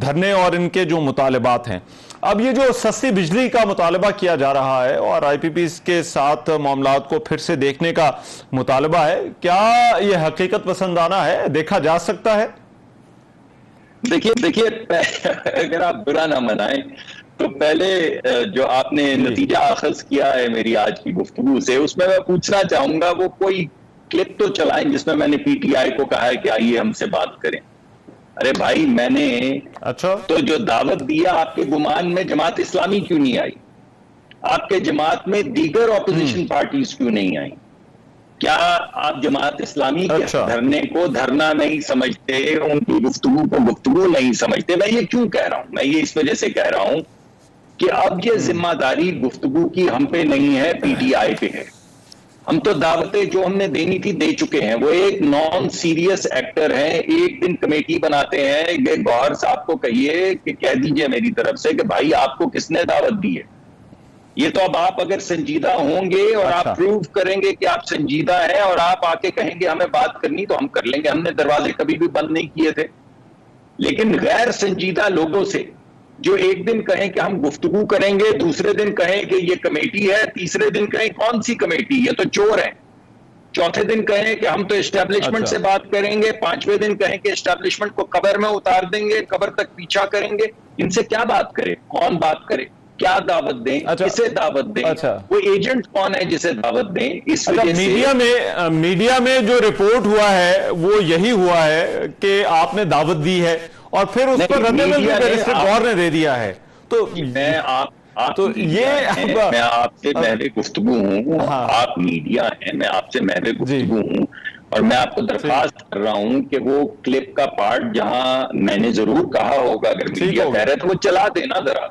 دھرنے اور ان کے جو مطالبات ہیں. اب یہ جو سستی بجلی کا مطالبہ کیا جا رہا ہے اور آئی پی پیز کے ساتھ معاملات کو پھر سے دیکھنے کا مطالبہ ہے, کیا یہ حقیقت پسندانہ ہے؟ دیکھا جا سکتا ہے؟ دیکھیے اگر آپ برا نہ منائیں تو پہلے جو آپ نے نتیجہ اخذ کیا ہے میری آج کی گفتگو سے, اس میں پوچھنا چاہوں گا وہ کوئی کلپ تو چلائیں جس میں نے پی ٹی آئی کو کہا ہے کہ آئیے ہم سے بات کریں. ارے بھائی, میں نے تو جو دعوت دیا آپ کے گمان میں جماعت اسلامی کیوں نہیں آئی؟ آپ کے جماعت میں دیگر اپوزیشن پارٹیز کیوں نہیں آئی؟ کیا آپ جماعت اسلامی کے دھرنے کو دھرنا نہیں سمجھتے, ان کی گفتگو کو گفتگو نہیں سمجھتے؟ میں یہ کیوں کہہ رہا ہوں؟ میں یہ اس وجہ سے کہہ رہا ہوں کہ اب یہ ذمہ داری گفتگو کی ہم پہ نہیں ہے, پی ٹی آئی پہ ہے. ہم تو دعوتیں جو ہم نے دینی تھی دے چکے ہیں. وہ ایک نان سیریس ایکٹر ہیں, ایک دن کمیٹی بناتے ہیں. گوہر صاحب کو کہیے کہ کہہ دیجئے میری طرف سے کہ بھائی آپ کو کس نے دعوت دی ہے. یہ تو اب آپ اگر سنجیدہ ہوں گے اور آپ پروو کریں گے کہ آپ سنجیدہ ہیں اور آپ آ کے کہیں گے ہمیں بات کرنی تو ہم کر لیں گے. ہم نے دروازے کبھی بھی بند نہیں کیے تھے. لیکن غیر سنجیدہ لوگوں سے جو ایک دن کہیں کہ ہم گفتگو کریں گے, دوسرے دن کہیں کہ یہ کمیٹی ہے, تیسرے دن کہیں کون سی کمیٹی, یہ تو چور ہیں, چوتھے دن کہیں کہ ہم تو اسٹیبلشمنٹ سے بات کریں گے, پانچویں دن کہیں کہ اسٹیبلشمنٹ کو قبر میں اتار دیں گے, قبر تک پیچھا کریں گے. ان سے کیا بات کرے؟ کون بات کرے؟ کیا دعوت دیں؟ کسے دعوت دیں؟ وہ ایجنٹ کون ہے جسے دعوت دیں؟ اس وجہ سے میڈیا میں جو رپورٹ ہوا ہے وہ یہی ہوا ہے کہ آپ نے دعوت دی ہے اور پھر اس پر رد عمل بیرسٹر گوہر نے دے دیا ہے. تو میں آپ سے محو گفتگو ہوں, آپ میڈیا ہیں, میں آپ سے محو گفتگو ہوں, اور میں آپ کو درخواست کر رہا ہوں کہ وہ کلپ کا پارٹ جہاں میں نے ضرور کہا ہوگا اگر میڈیا کہہ رہے تو وہ چلا دینا ذرا,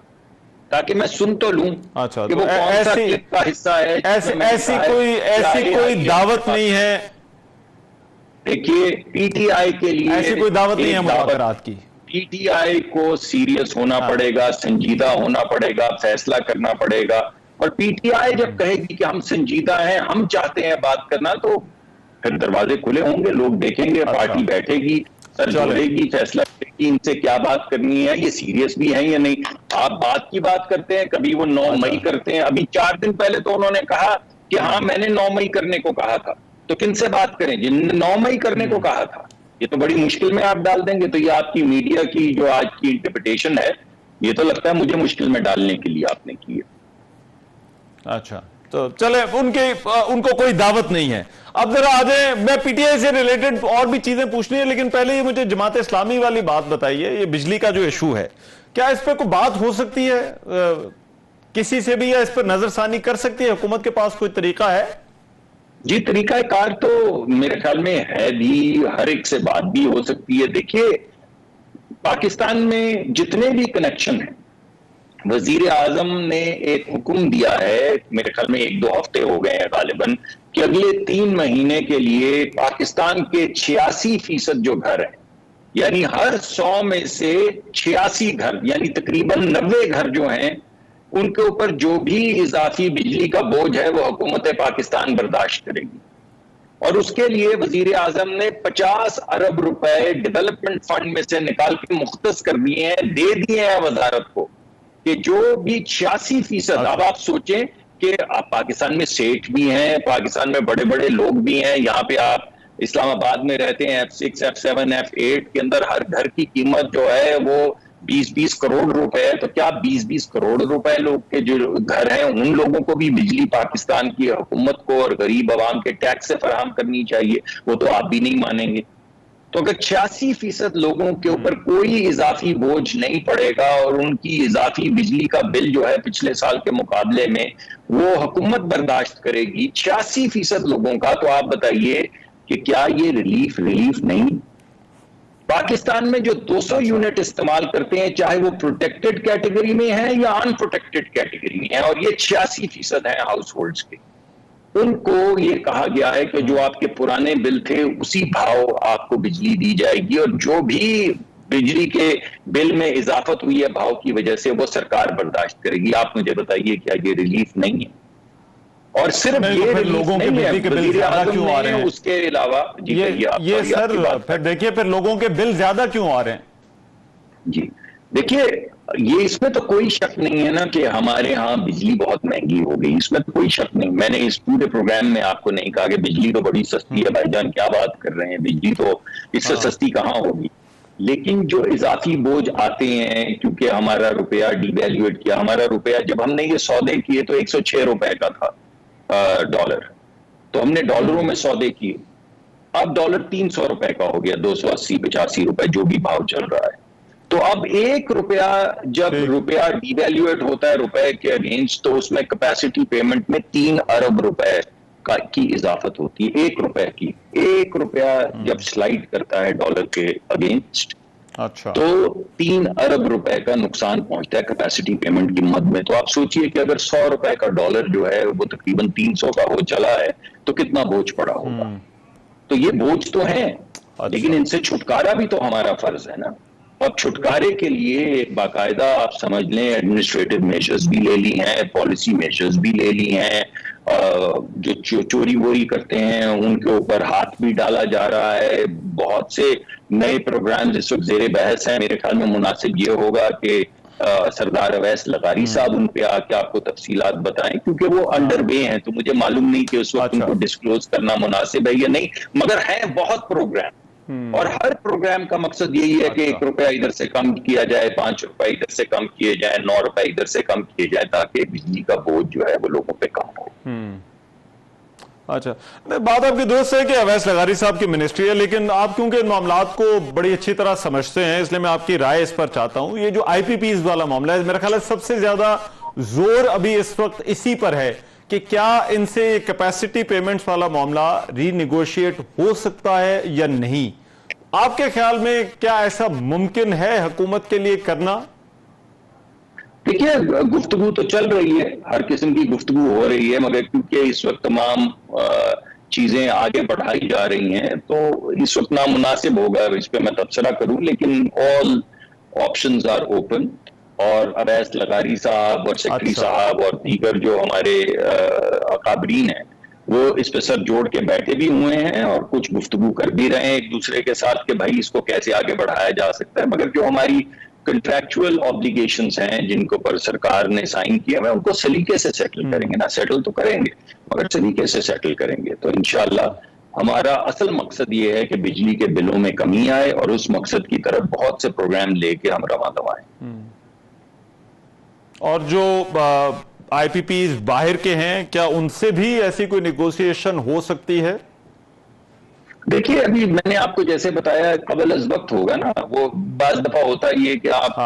تاکہ میں سن تو لوں کہ وہ کون سا کلپ کا حصہ ہے. ایسی کوئی دعوت نہیں ہے. دیکھیے, پی ٹی آئی کے لیے ایسی کوئی دعوت نہیں ہے مذاکرات کی. پی ٹی آئی کو سیریس ہونا پڑے گا, سنجیدہ ہونا پڑے گا, فیصلہ کرنا پڑے گا. اور پی ٹی آئی جب کہے گی کہ ہم سنجیدہ ہیں, ہم چاہتے ہیں بات کرنا, تو پھر دروازے کھلے ہوں گے, لوگ دیکھیں گے, پارٹی بیٹھے گی, سر جوڑے گی, فیصلہ کرے گی ان سے کیا بات کرنی ہے, یہ سیریس بھی ہیں یا نہیں. آپ بات کی بات کرتے ہیں, کبھی وہ 9 مئی کرتے ہیں. ابھی 4 دن پہلے تو انہوں نے کہا کہ ہاں میں نے 9 مئی کرنے کو کہا تھا. تو کن سے بات کریں جن نے 9 مئی کرنے کو کہا تھا؟ یہ تو بڑی مشکل میں آپ ڈال دیں گے. تو یہ آپ کی میڈیا کی جو آج کی انٹرپریٹیشن ہے, یہ تو لگتا ہے مجھے مشکل میں ڈالنے کے لیے آپ نے کی ہے. اچھا, تو چلے ان کو کوئی دعوت نہیں ہے. اب ذرا آ جائیں, میں پی ٹی آئی سے ریلیٹڈ اور بھی چیزیں پوچھنی ہے, لیکن پہلے یہ مجھے جماعت اسلامی والی بات بتائیے. یہ بجلی کا جو ایشو ہے, کیا اس پہ کوئی بات ہو سکتی ہے کسی سے بھی, یا اس پر نظر ثانی کر سکتی ہے حکومت کے پاس کوئی طریقہ ہے؟ جی, طریقہ کار تو میرے خیال میں ہے بھی, ہر ایک سے بات بھی ہو سکتی ہے. دیکھیے, پاکستان میں جتنے بھی کنیکشن ہیں, وزیر اعظم نے ایک حکم دیا ہے, میرے خیال میں 1-2 ہفتے ہو گئے ہیں غالباً, کہ اگلے 3 مہینے کے لیے پاکستان کے 86% جو گھر ہیں, یعنی ہر 100 میں سے 86 گھر, یعنی تقریباً 90 گھر جو ہیں, ان کے اوپر جو بھی اضافی بجلی کا بوجھ ہے وہ حکومت پاکستان برداشت کرے گی. اور اس کے لیے وزیر اعظم نے 50 ارب روپے ڈیولپمنٹ فنڈ میں سے نکال کے مختص کر دیے ہیں, دے دیے ہیں وزارت کو, کہ جو بھی 86%. اب آپ سوچیں کہ آپ پاکستان میں سیٹ بھی ہیں, پاکستان میں بڑے بڑے لوگ بھی ہیں, یہاں پہ آپ اسلام آباد میں رہتے ہیں, F6, F7, F8 کے اندر ہر گھر کی قیمت جو ہے وہ 20-20 کروڑ روپے ہے. تو کیا 20-20 کروڑ روپے لوگ کے جو گھر ہیں ان لوگوں کو بھی بجلی پاکستان کی حکومت کو اور غریب عوام کے ٹیکس سے فراہم کرنی چاہیے؟ وہ تو آپ بھی نہیں مانیں گے. تو اگر 86% لوگوں کے اوپر کوئی اضافی بوجھ نہیں پڑے گا اور ان کی اضافی بجلی کا بل جو ہے پچھلے سال کے مقابلے میں وہ حکومت برداشت کرے گی 86% لوگوں کا, تو آپ بتائیے کہ کیا یہ ریلیف نہیں؟ پاکستان میں جو 200 یونٹ استعمال کرتے ہیں, چاہے وہ پروٹیکٹڈ کیٹیگری میں ہیں یا ان پروٹیکٹڈ کیٹیگری میں ہیں, اور یہ 86% ہیں ہاؤس ہولڈز کے, ان کو یہ کہا گیا ہے کہ جو آپ کے پرانے بل تھے اسی بھاؤ آپ کو بجلی دی جائے گی, اور جو بھی بجلی کے بل میں اضافت ہوئی ہے بھاؤ کی وجہ سے وہ سرکار برداشت کرے گی. آپ مجھے بتائیے کیا یہ ریلیف نہیں ہے؟ اور صرف یہ لوگوں کے بجلی کے بل زیادہ کیوں آ رہے ہیں اس کے علاوہ؟ یہ سر پھر دیکھیے, پھر لوگوں کے بل زیادہ کیوں آ رہے ہیں؟ جی دیکھیے، یہ اس میں تو کوئی شک نہیں ہے نا کہ ہمارے ہاں بجلی بہت مہنگی ہو گئی، اس میں تو کوئی شک نہیں. میں نے اس پورے پروگرام میں آپ کو نہیں کہا کہ بجلی تو بڑی سستی ہے. بھائی جان کیا بات کر رہے ہیں، بجلی تو اس سے سستی کہاں ہوگی. لیکن جو اضافی بوجھ آتے ہیں، کیونکہ ہمارا روپیہ ڈی ویلیویٹ کیا، ہمارا روپیہ جب ہم نے یہ سودے کیے تو 106 روپے کا تھا ڈالر، تو ہم نے ڈالروں میں سودے کیے. اب ڈالر 300 روپے کا ہو گیا، 280-85 روپے جو بھی بھاؤ چل رہا ہے. تو اب ایک روپیہ جب روپیہ ڈی ویلیویٹ ہوتا ہے روپے کے اگینسٹ، تو اس میں کیپیسٹی پیمنٹ میں 3 ارب روپے کی اضافت ہوتی ہے. ایک روپے کی، ایک روپیہ جب سلائڈ کرتا ہے ڈالر کے اگینسٹ اچھا تو 3 ارب روپے کا نقصان پہنچتا ہے کیپیسٹی پیمنٹ کی مد میں. تو آپ سوچئے کہ اگر 100 روپے کا ڈالر جو ہے وہ تقریباً 300 کا ہو چلا ہے تو کتنا بوجھ پڑا ہوگا. تو یہ بوجھ تو ہیں، لیکن ان سے چھٹکارا بھی تو ہمارا فرض ہے نا. اب چھٹکارے کے لیے باقاعدہ آپ سمجھ لیں ایڈمنسٹریٹو میجرز بھی لے لی ہیں، پالیسی میجرز بھی لے لی ہیں. جو چوری ووری کرتے ہیں ان کے اوپر ہاتھ بھی ڈالا جا رہا ہے. بہت سے نئے پروگرامز اس وقت زیر بحث ہیں. میرے خیال میں مناسب یہ ہوگا کہ سردار اویس لغاری صاحب ان پہ آ کے آپ کو تفصیلات بتائیں، کیونکہ وہ انڈر وے ہیں، تو مجھے معلوم نہیں کہ اس وقت ان کو ڈسکلوز کرنا مناسب ہے یا نہیں. مگر ہیں بہت پروگرام، اور ہر پروگرام کا مقصد یہی ہے کہ 1 روپیہ ادھر سے کم کیا جائے، 5 روپے ادھر سے کم کیے جائیں، 9 روپے ادھر سے کم کیے جائیں، تاکہ بجلی کا بوجھ جو ہے وہ لوگوں پہ کم ہو. اچھا، بات آپ کی درست ہے کہ اویس لغاری صاحب کی منسٹری ہے، لیکن آپ کیونکہ ان معاملات کو بڑی اچھی طرح سمجھتے ہیں، اس لیے میں آپ کی رائے اس پر چاہتا ہوں. یہ جو آئی پی پیز والا معاملہ ہے، میرا خیال ہے سب سے زیادہ زور ابھی اس وقت اسی پر ہے کہ کیا ان سے کیپیسٹی پیمنٹس والا معاملہ ری نیگوشیٹ ہو سکتا ہے یا نہیں. آپ کے خیال میں کیا ایسا ممکن ہے حکومت کے لیے کرنا؟ دیکھیے، گفتگو تو چل رہی ہے، ہر قسم کی گفتگو ہو رہی ہے، مگر کیونکہ اس وقت تمام چیزیں آگے بڑھائی جا رہی ہیں تو اس وقت نامناسب ہوگا اس پہ میں تبصرہ کروں. لیکن all options are open، اور اویس لغاری صاحب اور سیکٹری صاحب اور دیگر جو ہمارے اکابرین ہیں وہ اس پہ سر جوڑ کے بیٹھے بھی ہوئے ہیں اور کچھ گفتگو کر بھی رہے ہیں ایک دوسرے کے ساتھ کہ بھائی اس کو کیسے آگے بڑھایا جا سکتا ہے. مگر جو ہماری کنٹریکچول آبلیگیشنز ہیں جن کو پر سرکار نے سائن کیا ہے ان کو سلیقے سے سیٹل کریں گے نا. سیٹل تو کریں گے مگر سلیقے سے سیٹل کریں گے. تو انشاءاللہ ہمارا اصل مقصد یہ ہے کہ بجلی کے بلوں میں کمی آئے، اور اس مقصد کی طرف بہت سے پروگرام لے کے ہم رواں دوائیں. اور جو آئی پی پیز باہر کے ہیں، کیا ان سے بھی ایسی کوئی نیگوسیشن ہو سکتی ہے؟ دیکھیے، ابھی میں نے آپ کو جیسے بتایا قبل از وقت ہوگا نا. وہ بعض دفعہ ہوتا ہی ہے کہ آپ